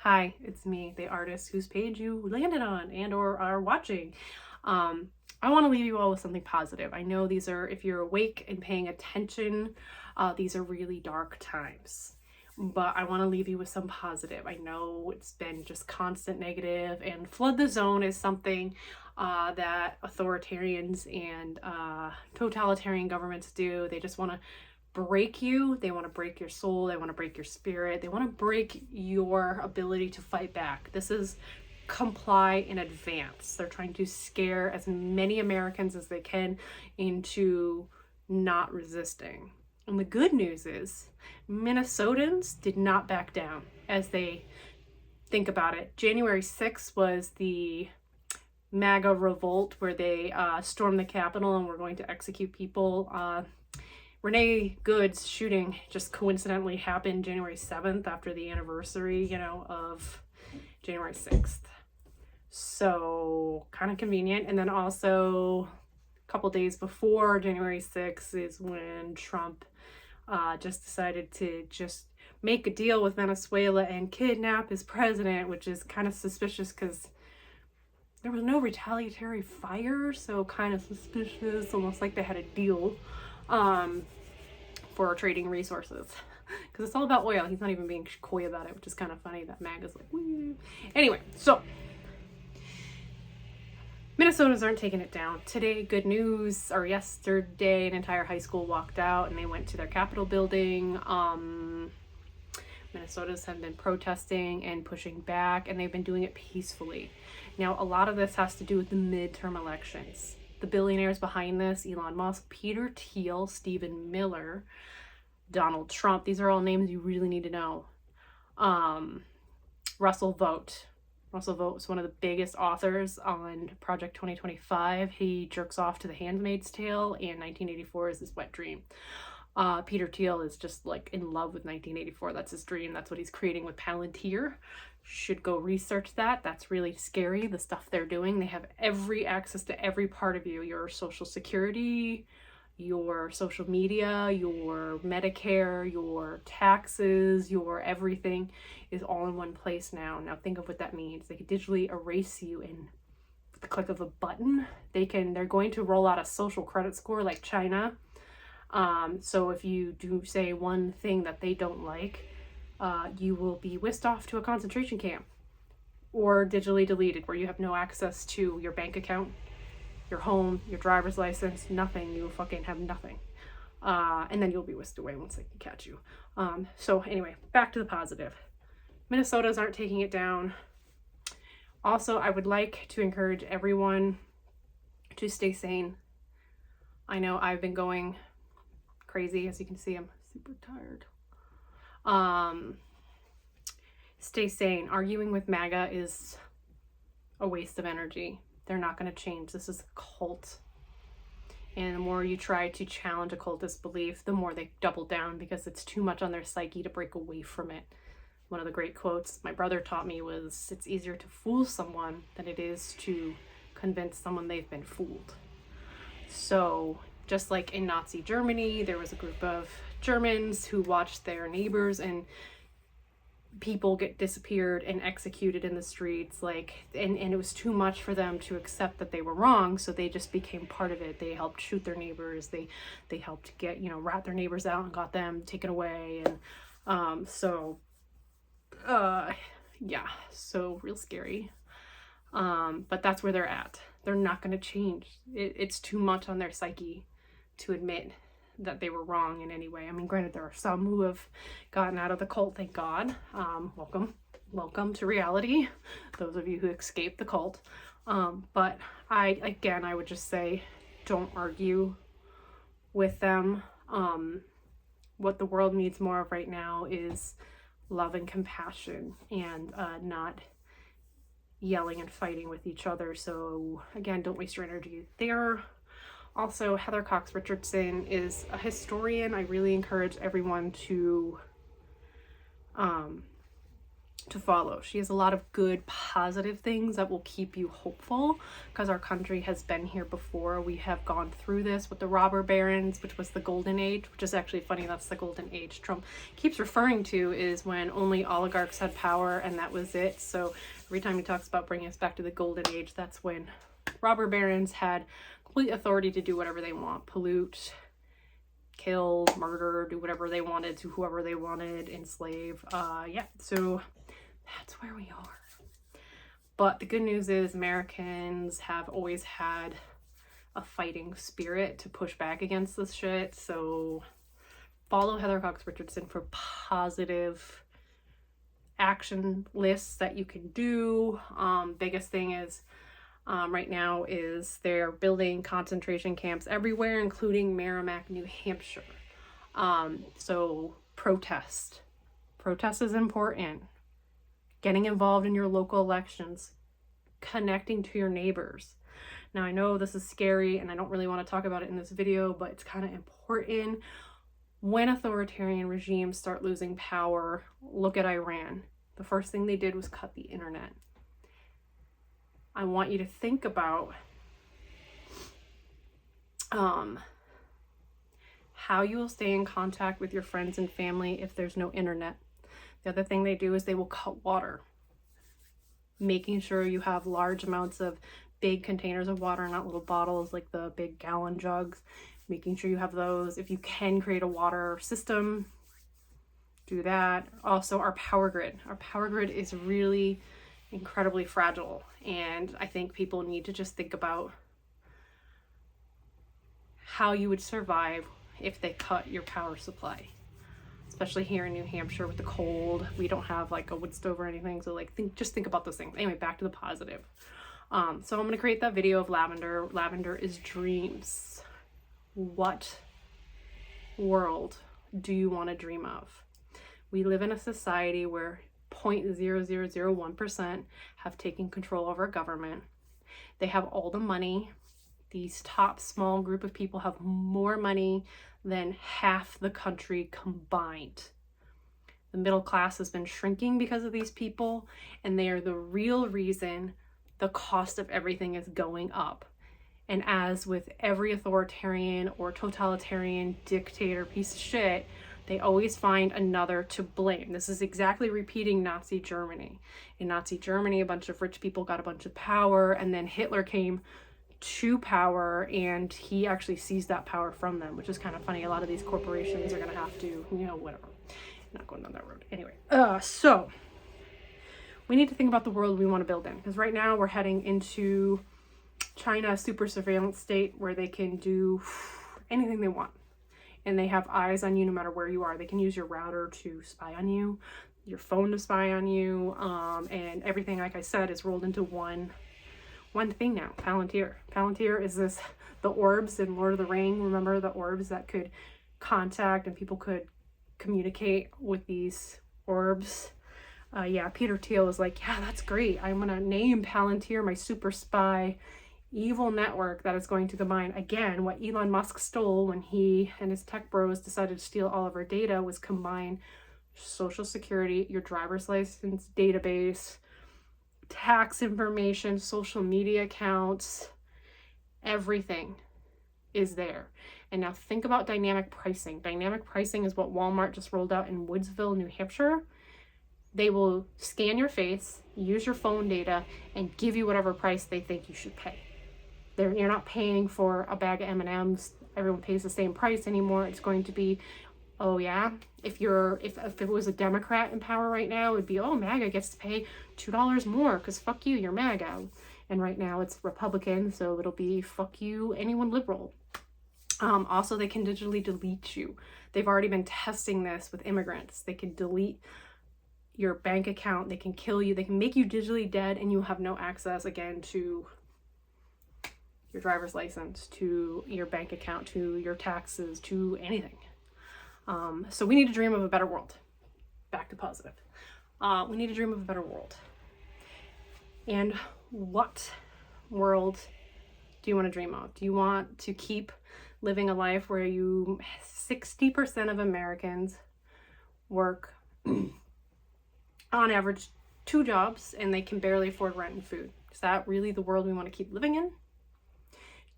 Hi, it's me, the artist whose page you landed on and or are watching. I want to leave you all with something positive. I know these are, if you're awake and paying attention, these are really dark times. But I want to leave you with some positive. I know it's been just constant negative, and flood the zone is something that authoritarians and totalitarian governments do. They just want to break you, they want to break your soul, they want to break your spirit, they want to break your ability to fight back. This is comply in advance. They're trying to scare as many Americans as they can into not resisting. And the good news is Minnesotans did not back down. As they think about it, January 6th was the MAGA revolt where they stormed the Capitol and were going to execute people. Renee Good's shooting just coincidentally happened January 7th after the anniversary, of January 6th. So kind of convenient. And then also a couple days before January 6th is when Trump just decided to just make a deal with Venezuela and kidnap his president, which is kind of suspicious because there was no retaliatory fire, so kind of suspicious, almost like they had a deal for trading resources. Because it's all about oil. He's not even being coy about it, which is kind of funny that MAGA's like, woo. Anyway, so Minnesotans aren't taking it down. Today, good news, or yesterday, an entire high school walked out and they went to their Capitol building. Minnesotans have been protesting and pushing back, and they've been doing it peacefully. Now, a lot of this has to do with the midterm elections. The billionaires behind this, Elon Musk, Peter Thiel, Stephen Miller, Donald Trump, these are all names you really need to know. Russell Vogt. Russell Vogt was one of the biggest authors on Project 2025. He jerks off to The Handmaid's Tale, and 1984 is his wet dream. Peter Thiel is just like in love with 1984. That's his dream. That's what he's creating with Palantir. Should go research that. That's really scary, the stuff they're doing. They have every access to every part of you, your social security, your social media, your Medicare, your taxes, your everything is all in one place now. Now think of what that means. They could digitally erase you in the click of a button. They're going to roll out a social credit score like China. So if you do say one thing that they don't like, you will be whisked off to a concentration camp or digitally deleted where you have no access to your bank account, your home, your driver's license, nothing. You fucking have nothing. And then you'll be whisked away once they can catch you. So anyway, back to the positive. Minnesotans aren't taking it down. Also, I would like to encourage everyone to stay sane. I know I've been going crazy. As you can see, I'm super tired. Stay sane. Arguing with MAGA is a waste of energy. They're not going to change. This is a cult. And the more you try to challenge a cultist belief, the more they double down because it's too much on their psyche to break away from it. One of the great quotes my brother taught me was, it's easier to fool someone than it is to convince someone they've been fooled. So just like in Nazi Germany, there was a group of Germans who watched their neighbors and people get disappeared and executed in the streets, and it was too much for them to accept that they were wrong, so they just became part of it. They helped shoot their neighbors, they helped get, rat their neighbors out and got them taken away. And yeah, so real scary. But that's where they're at. They're not going to change. It's too much on their psyche to admit that they were wrong in any way. I mean, granted, there are some who have gotten out of the cult, thank God. Welcome to reality, those of you who escaped the cult. But I would just say, don't argue with them. What the world needs more of right now is love and compassion, and not yelling and fighting with each other. So again, don't waste your energy there. Also, Heather Cox Richardson is a historian. I really encourage everyone to to follow. She has a lot of good, positive things that will keep you hopeful, because our country has been here before. We have gone through this with the robber barons, which was the golden age, which is actually funny. That's the golden age Trump keeps referring to, is when only oligarchs had power and that was it. So every time he talks about bringing us back to the golden age, that's when robber barons had complete authority to do whatever they want, pollute, kill, murder, do whatever they wanted to whoever they wanted, enslave. Yeah, so that's where we are. But the good news is Americans have always had a fighting spirit to push back against this shit. So follow Heather Cox Richardson for positive action lists that you can do. Biggest thing is right now is they're building concentration camps everywhere, including Merrimack, New Hampshire. So protest is important. Getting involved in your local elections, connecting to your neighbors. Now, I know this is scary and I don't really want to talk about it in this video, but it's kind of important. When authoritarian regimes start losing power, look at Iran. The first thing they did was cut the internet. I want you to think about how you will stay in contact with your friends and family if there's no internet. The other thing they do is they will cut water, making sure you have large amounts of big containers of water, not little bottles like the big gallon jugs, making sure you have those. If you can create a water system, do that. Also, our power grid. Our power grid is really incredibly fragile, and I think people need to just think about how you would survive if they cut your power supply. Especially here in New Hampshire with the cold, we don't have like a wood stove or anything. So like just think about those things. Anyway, back to the positive. So I'm going to create that video of lavender. Lavender is dreams. What world do you want to dream of? We live in a society where 0.0001% have taken control of our government. They have all the money. These top small group of people have more money than half the country combined. The middle class has been shrinking because of these people, and they are the real reason the cost of everything is going up. And as with every authoritarian or totalitarian dictator piece of shit, they always find another to blame. This is exactly repeating Nazi Germany. In Nazi Germany, a bunch of rich people got a bunch of power, and then Hitler came to power and he actually seized that power from them, which is kind of funny. A lot of these corporations are going to have to, whatever. Not going down that road. Anyway, so we need to think about the world we want to build in, because right now we're heading into China super surveillance state where they can do anything they want. And they have eyes on you no matter where you are. They can use your router to spy on you, your phone to spy on you, and everything, like I said, is rolled into one thing now. Palantir. Palantir is the orbs in Lord of the Ring. Remember the orbs that could contact and people could communicate with these orbs? Yeah, Peter Thiel is like, yeah, that's great. I'm going to name Palantir my super spy evil network that is going to combine, again, what Elon Musk stole when he and his tech bros decided to steal all of our data, was combine social security, your driver's license database, tax information, social media accounts, everything is there. And now think about dynamic pricing. Dynamic pricing is what Walmart just rolled out in Woodsville, New Hampshire. They will scan your face, use your phone data, and give you whatever price they think you should pay. You're not paying for a bag of M&Ms. Everyone pays the same price anymore. It's going to be, oh yeah, if it was a Democrat in power right now, it'd be, oh, MAGA gets to pay $2 more because fuck you, you're MAGA. And right now it's Republican, so it'll be fuck you, anyone liberal. Also, they can digitally delete you. They've already been testing this with immigrants. They can delete your bank account. They can kill you. They can make you digitally dead, and you have no access again to your driver's license, to your bank account, to your taxes, to anything. So we need to dream of a better world. Back to positive. We need to dream of a better world. And what world do you want to dream of? Do you want to keep living a life where 60% of Americans work on average 2 jobs, and they can barely afford rent and food. Is that really the world we want to keep living in?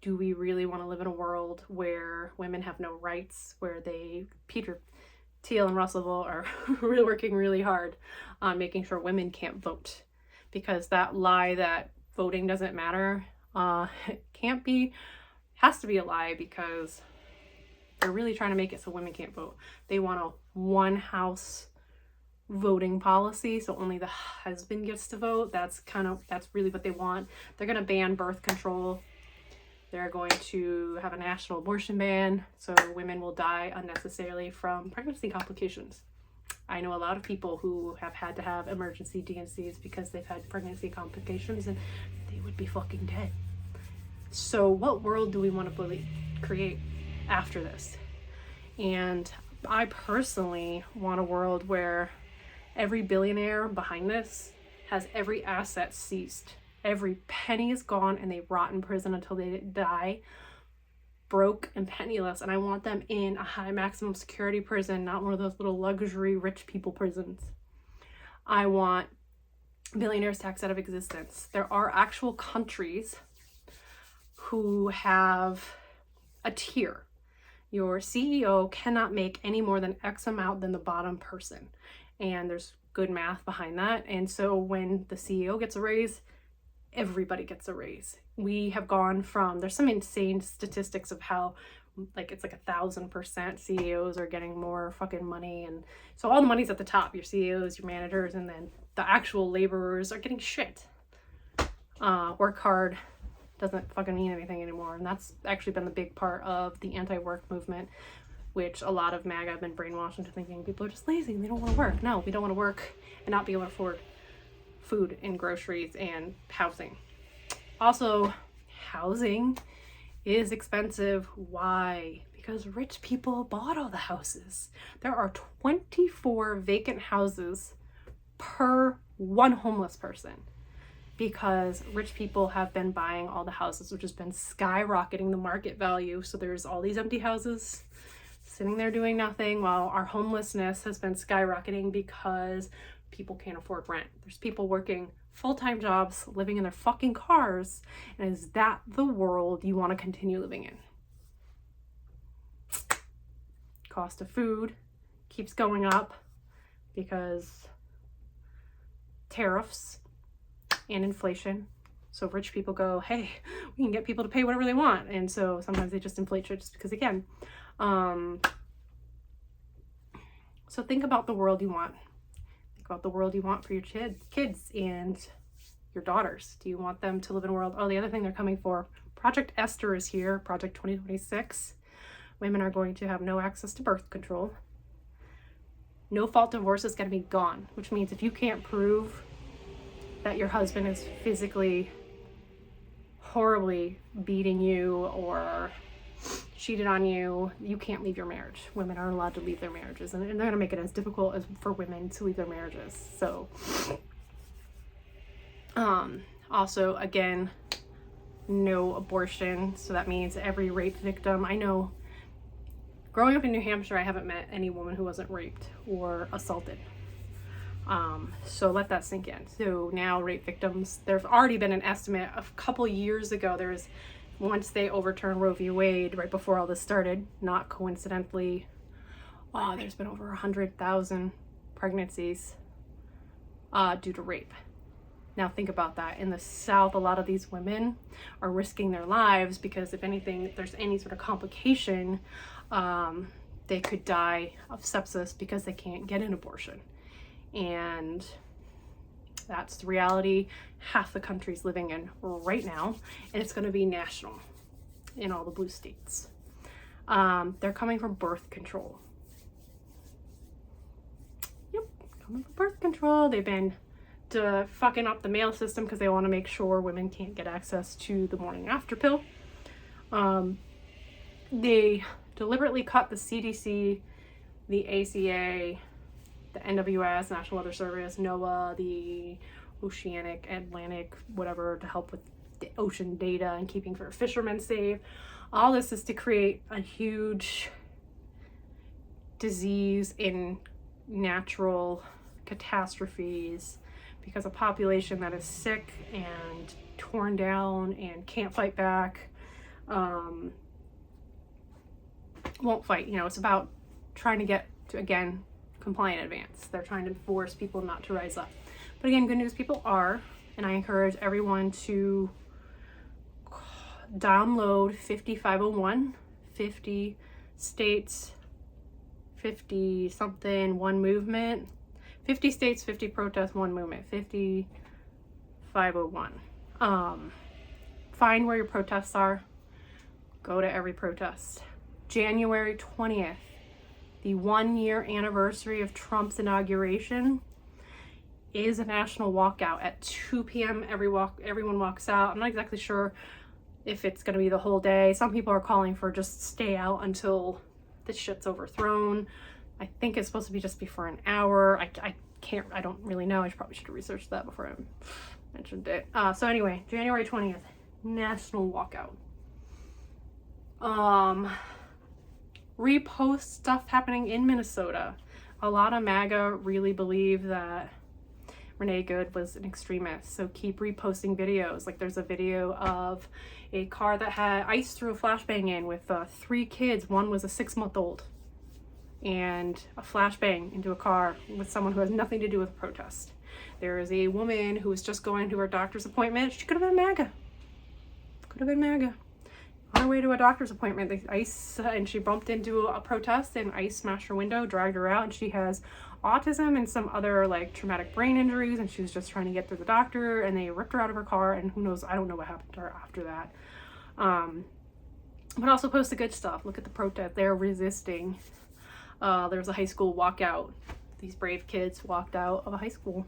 Do we really want to live in a world where women have no rights, where Peter Thiel and Russell are really working really hard on making sure women can't vote? Because that lie that voting doesn't matter has to be a lie, because they're really trying to make it so women can't vote. They want a one house voting policy, so only the husband gets to vote. That's really what they want. They're going to ban birth control. They're going to have a national abortion ban, so women will die unnecessarily from pregnancy complications. I know a lot of people who have had to have emergency D&Cs because they've had pregnancy complications, and they would be fucking dead. So what world do we want to create after this? And I personally want a world where every billionaire behind this has every asset seized. Every penny is gone, and they rot in prison until they die broke and penniless. And I want them in a high maximum security prison, not one of those little luxury rich people prisons. I want billionaires taxed out of existence. There are actual countries who have a tier. Your CEO cannot make any more than X amount than the bottom person. And there's good math behind that. And so when the CEO gets a raise, everybody gets a raise. We have gone from, there's some insane statistics of how it's like 1,000% CEOs are getting more fucking money. And so all the money's at the top, your CEOs, your managers, and then the actual laborers are getting shit. Work hard doesn't fucking mean anything anymore. And that's actually been the big part of the anti-work movement, which a lot of MAGA have been brainwashed into thinking people are just lazy and they don't want to work. No, we don't want to work and not be able to afford food and groceries and housing. Also, housing is expensive. Why? Because rich people bought all the houses. There are 24 vacant houses per one homeless person, because rich people have been buying all the houses, which has been skyrocketing the market value. So there's all these empty houses sitting there doing nothing, while our homelessness has been skyrocketing because people can't afford rent. There's people working full-time jobs, living in their fucking cars. And is that the world you want to continue living in? Cost of food keeps going up because tariffs and inflation. So rich people go, hey, we can get people to pay whatever they want. And so sometimes they just inflate shit just because they can. So think about the world you want. Think about the world you want for your kids and your daughters. Do you want them to live in a world? Oh, the other thing they're coming for, Project Esther is here, Project 2026. Women are going to have no access to birth control. No fault divorce is going to be gone, which means if you can't prove that your husband is physically horribly beating you or cheated on you, you can't leave your marriage. Women aren't allowed to leave their marriages, and they're going to make it as difficult as for women to leave their marriages. So also, again, no abortion. So that means every rape victim, I know growing up in New Hampshire, I haven't met any woman who wasn't raped or assaulted. So let that sink in. So now rape victims, there's already been an estimate a couple years ago. Once they overturned Roe v. Wade, right before all this started, not coincidentally, there's been over 100,000 pregnancies due to rape. Now think about that. In the South, a lot of these women are risking their lives because if anything, if there's any sort of complication, they could die of sepsis because they can't get an abortion. And that's the reality half the country's living in right now, and it's going to be national in all the blue states. They're coming from birth control. Yep, coming from birth control. They've been fucking up the mail system because they want to make sure women can't get access to the morning after pill. They deliberately cut the CDC, the ACA, the NWS, National Weather Service, NOAA, the Oceanic, Atlantic, whatever, to help with the ocean data and keeping for fishermen safe. All this is to create a huge disease in natural catastrophes, because a population that is sick and torn down and can't fight back won't fight. You know, it's about trying to get to, again, comply in advance. They're trying to force people not to rise up. But again, good news, people are, and I encourage everyone to download 50501, 50 states, 50 something, one movement. 50 states, 50 protests, one movement. 50501. Find where your protests are. Go to every protest. January 20th, the 1-year anniversary of Trump's inauguration, is a national walkout at 2 p.m. Everyone walks out. I'm not exactly sure if it's going to be the whole day. Some people are calling for just stay out until the shit's overthrown. I think it's supposed to be just for an hour. I don't really know. I probably should have researched that before I mentioned it. So anyway, January 20th, national walkout. Repost stuff happening in Minnesota. A lot of MAGA really believe that Renee Good was an extremist, so keep reposting videos. Like, there's a video of a car that had ICE threw a flashbang in with 3 kids. One was a 6-month-old, and a flashbang into a car with someone who has nothing to do with the protest. There is a woman who was just going to her doctor's appointment. She could have been MAGA. Could have been MAGA. On her way to a doctor's appointment, the ICE, and she bumped into a protest, and ICE smashed her window, dragged her out, and she has autism and some other like traumatic brain injuries, and she was just trying to get to the doctor, and they ripped her out of her car, and who knows, I don't know what happened to her after that. But also post the good stuff. Look at the protest. They're resisting. There's a high school walkout. These brave kids walked out of a high school.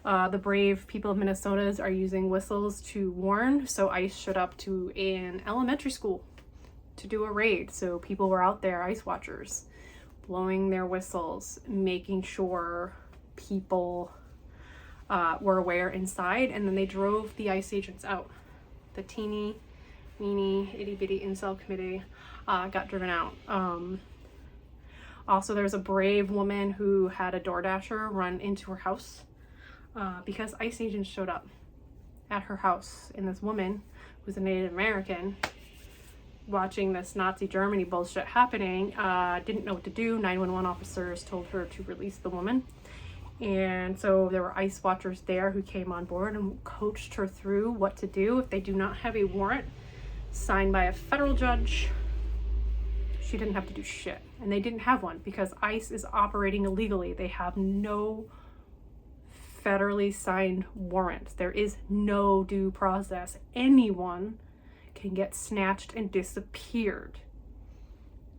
The brave people of Minnesota are using whistles to warn, so ICE showed up to an elementary school to do a raid. So people were out there, ICE watchers, blowing their whistles, making sure people were aware inside, and then they drove the ICE agents out. The teeny, weeny, itty-bitty incel committee got driven out. Also, there's a brave woman who had a DoorDasher run into her house because ICE agents showed up at her house. And this woman, who's a Native American, watching this Nazi Germany bullshit happening, didn't know what to do. 911 officers told her to release the woman. And so there were ICE watchers there who came on board and coached her through what to do if they do not have a warrant signed by a federal judge. She didn't have to do shit. And they didn't have one because ICE is operating illegally. They have no federally signed warrant. There is no due process. Anyone can get snatched and disappeared.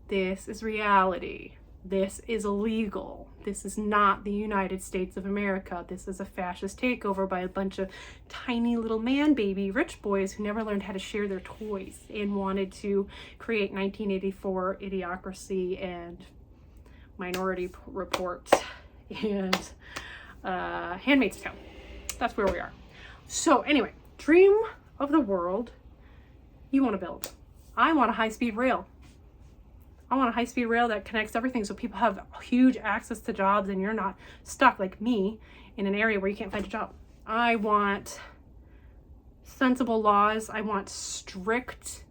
This is reality. This is illegal. This is not the United States of America. This is a fascist takeover by a bunch of tiny little man baby rich boys who never learned how to share their toys and wanted to create 1984 Idiocracy and Minority Report and Handmaid's Tale. That's where we are. So anyway, dream of the world you want to build. I want a high-speed rail. I want a high-speed rail that connects everything so people have huge access to jobs and you're not stuck like me in an area where you can't find a job. I want sensible laws. I want strict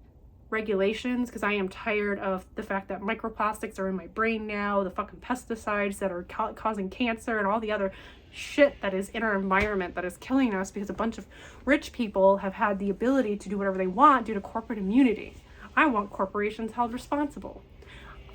regulations because I am tired of the fact that microplastics are in my brain now, the fucking pesticides that are causing cancer and all the other shit that is in our environment that is killing us because a bunch of rich people have had the ability to do whatever they want due to corporate immunity. I want corporations held responsible.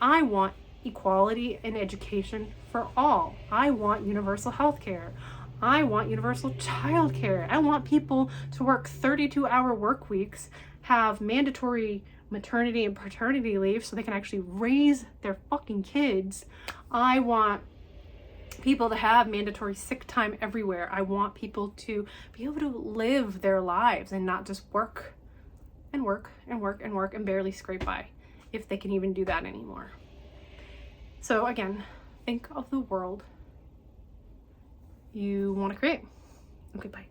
I want equality in education for all. I want universal health care. I want universal child care. I want people to work 32-hour work weeks, have mandatory maternity and paternity leave so they can actually raise their fucking kids. I want people to have mandatory sick time everywhere. I want people to be able to live their lives and not just work and work and work and work and barely scrape by, if they can even do that anymore. So again, think of the world you want to create. Okay, bye.